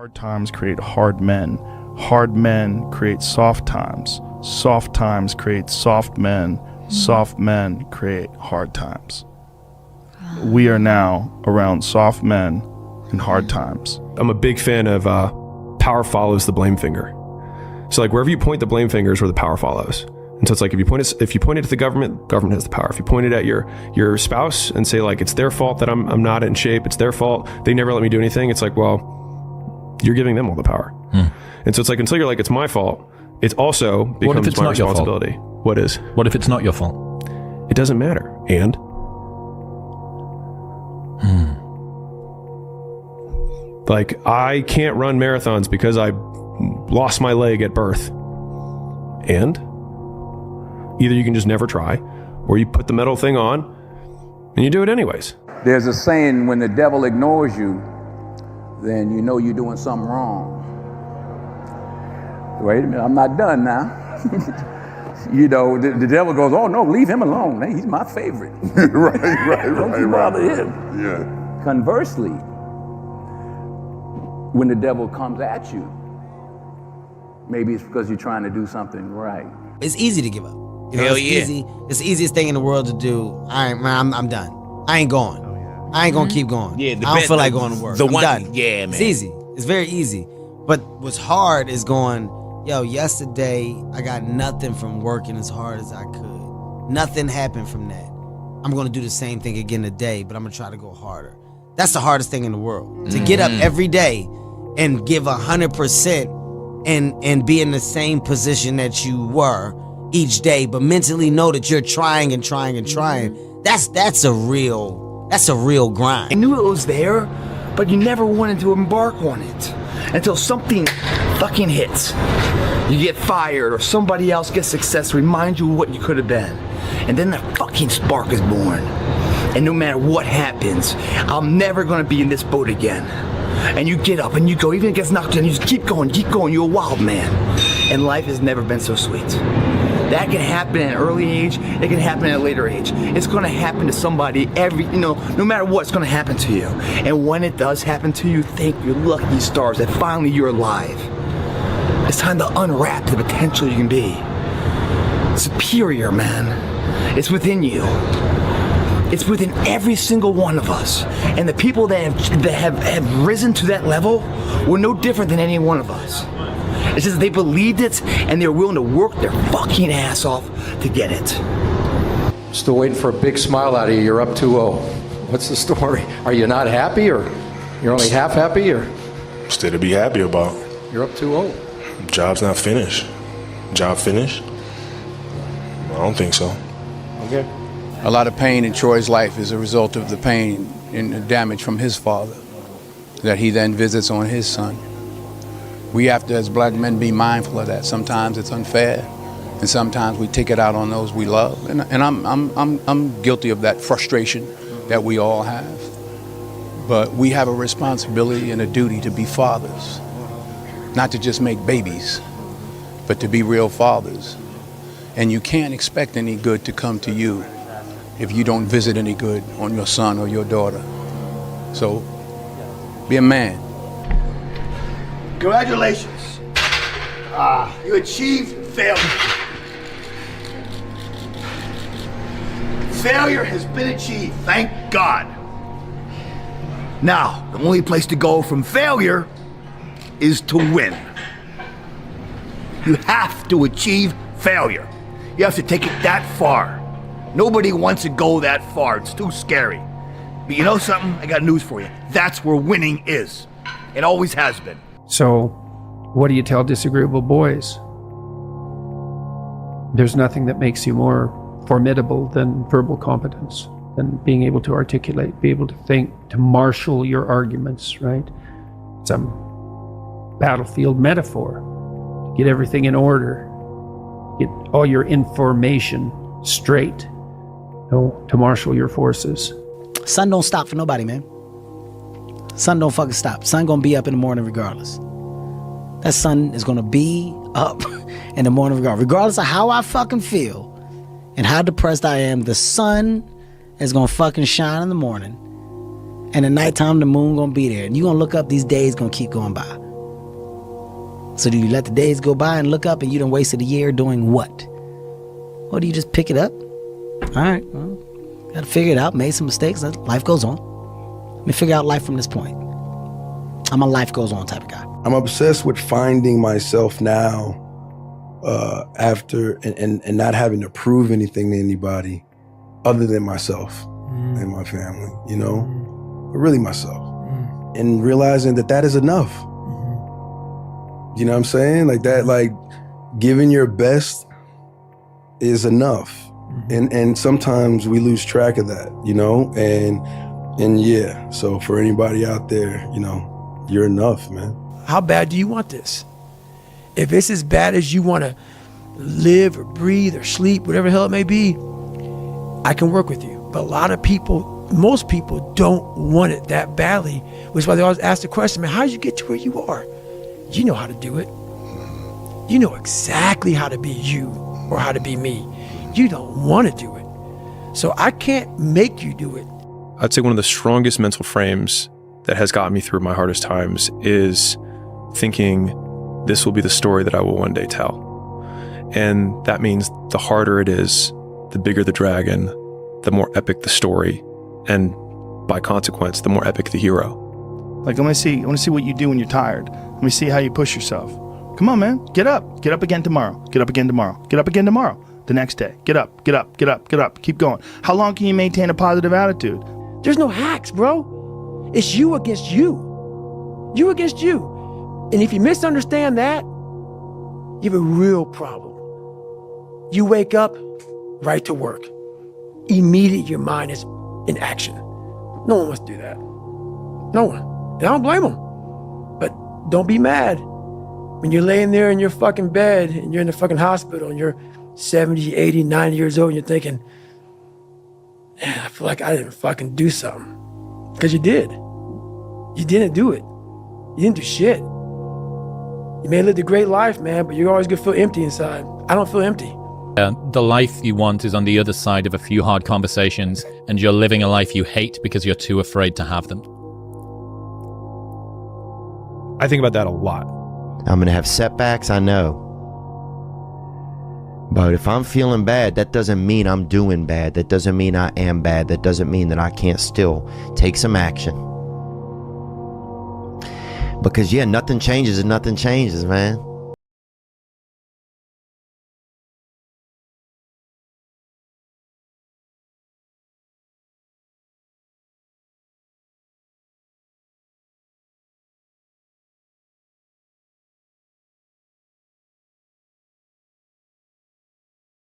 Hard times create hard men. Hard men create soft times. Soft times create soft men. Soft men create hard times. We are now around soft men and hard times. I'm a big fan of power follows the blame finger. So like wherever you point the blame finger is where the power follows. And so it's like if you point it at the government has the power. If you point it at your spouse and say like it's their fault that I'm not in shape, it's their fault, they never let me do anything, it's like, well, you're giving them all the power. And so it's like until you're like it's my fault, it also becomes my responsibility. What is? What if it's not your fault? It doesn't matter. And like I can't run marathons because I lost my leg at birth. And either you can just never try, or you put the metal thing on and you do it anyways. There's a saying, when the devil ignores you, then you know you're doing something wrong. Wait a minute, I'm not done now. You know, the devil goes, oh no, leave him alone. Hey, he's my favorite. Don't you bother him. Yeah. Conversely, when the devil comes at you, maybe it's because you're trying to do something right. It's easy to give up. You know, Hell it's yeah. easy. It's the easiest thing in the world to do. I'm done. I ain't going. I ain't gonna keep going. Yeah, I don't feel like going to work. I'm done. Yeah, man. It's easy. It's very easy. But what's hard is going, yo, yesterday I got nothing from working as hard as I could. Nothing happened from that. I'm gonna do the same thing again today, but I'm gonna try to go harder. That's the hardest thing in the world. To get up every day and give 100% and be in the same position that you were each day, but mentally know that you're trying and trying and trying. That's a real grind. I knew it was there, but you never wanted to embark on it until something fucking hits. You get fired or somebody else gets success, remind you of what you could have been. And then the fucking spark is born. And no matter what happens, I'm never gonna be in this boat again. And you get up and you go, even if it gets knocked down, you just keep going, you're a wild man. And life has never been so sweet. That can happen at an early age, it can happen at a later age. It's gonna happen to somebody no matter what, it's gonna happen to you. And when it does happen to you, thank your lucky stars that finally you're alive. It's time to unwrap the potential you can be. Superior, man. It's within you. It's within every single one of us. And the people that have risen to that level were no different than any one of us. It's just that they believed it and they were willing to work their fucking ass off to get it. Still waiting for a big smile out of you. You're up 2-0. What's the story? Are you not happy, or you're only half happy, or? Still to be happy about. You're up 2-0. Job's not finished. Job finished? I don't think so. Okay. A lot of pain in Troy's life is a result of the pain and the damage from his father that he then visits on his son. We have to, as black men, be mindful of that. Sometimes it's unfair, and sometimes we take it out on those we love. And I'm guilty of that frustration that we all have. But we have a responsibility and a duty to be fathers, not to just make babies, but to be real fathers. And you can't expect any good to come to you if you don't visit any good on your son or your daughter. So, be a man. Congratulations. You achieved failure. Failure has been achieved, thank God. Now, the only place to go from failure is to win. You have to achieve failure. You have to take it that far. Nobody wants to go that far. It's too scary. But you know something? I got news for you. That's where winning is. It always has been. So, what do you tell disagreeable boys? There's nothing that makes you more formidable than verbal competence, than being able to articulate, be able to think, to marshal your arguments, right? It's a battlefield metaphor. To get everything in order, get all your information straight, to marshal your forces. Sun don't stop for nobody, man. Sun don't fucking stop. Sun gonna be up in the morning regardless. That sun is gonna be up in the morning regardless of how I fucking feel and how depressed I am. The sun is gonna fucking shine in the morning, and at nighttime the moon gonna be there, and you gonna look up, these days gonna keep going by. So do you let the days go by and look up and you done wasted a year doing what? Or do you just pick it up? All right, well, gotta figure it out, made some mistakes, life goes on. Let me figure out life from this point. I'm a life goes on type of guy. I'm obsessed with finding myself now after and not having to prove anything to anybody other than myself and my family, you know? But really myself. And realizing that is enough. You know what I'm saying? Like that, like giving your best is enough. And sometimes we lose track of that, you know? And yeah, so for anybody out there, you know, you're enough, man. How bad do you want this? If it's as bad as you want to live or breathe or sleep, whatever the hell it may be, I can work with you. But a lot of people, most people don't want it that badly, which is why they always ask the question, man, how did you get to where you are? You know how to do it. You know exactly how to be you or how to be me. You don't want to do it. So I can't make you do it. I'd say one of the strongest mental frames that has gotten me through my hardest times is thinking this will be the story that I will one day tell. And that means the harder it is, the bigger the dragon, the more epic the story, and by consequence, the more epic the hero. Like, I want to see what you do when you're tired. Let me see how you push yourself. Come on, man, get up again tomorrow, get up again tomorrow, get up again tomorrow, the next day, get up, keep going. How long can you maintain a positive attitude? There's no hacks, bro. It's you against you. You against you. And if you misunderstand that, you have a real problem. You wake up, right to work. Immediately your mind is in action. No one wants to do that. No one. And I don't blame them. But don't be mad when you're laying there in your fucking bed and you're in the fucking hospital and you're 70, 80, 90 years old and you're thinking, man, I feel like I didn't fucking do something. Because you did. You didn't do it. You didn't do shit. You may have lived a great life, man, but you're always gonna feel empty inside. I don't feel empty. The life you want is on the other side of a few hard conversations, and you're living a life you hate because you're too afraid to have them. I think about that a lot. I'm going to have setbacks, I know. But if I'm feeling bad, that doesn't mean I'm doing bad. That doesn't mean I am bad. That doesn't mean that I can't still take some action. Because, yeah, nothing changes and nothing changes, man.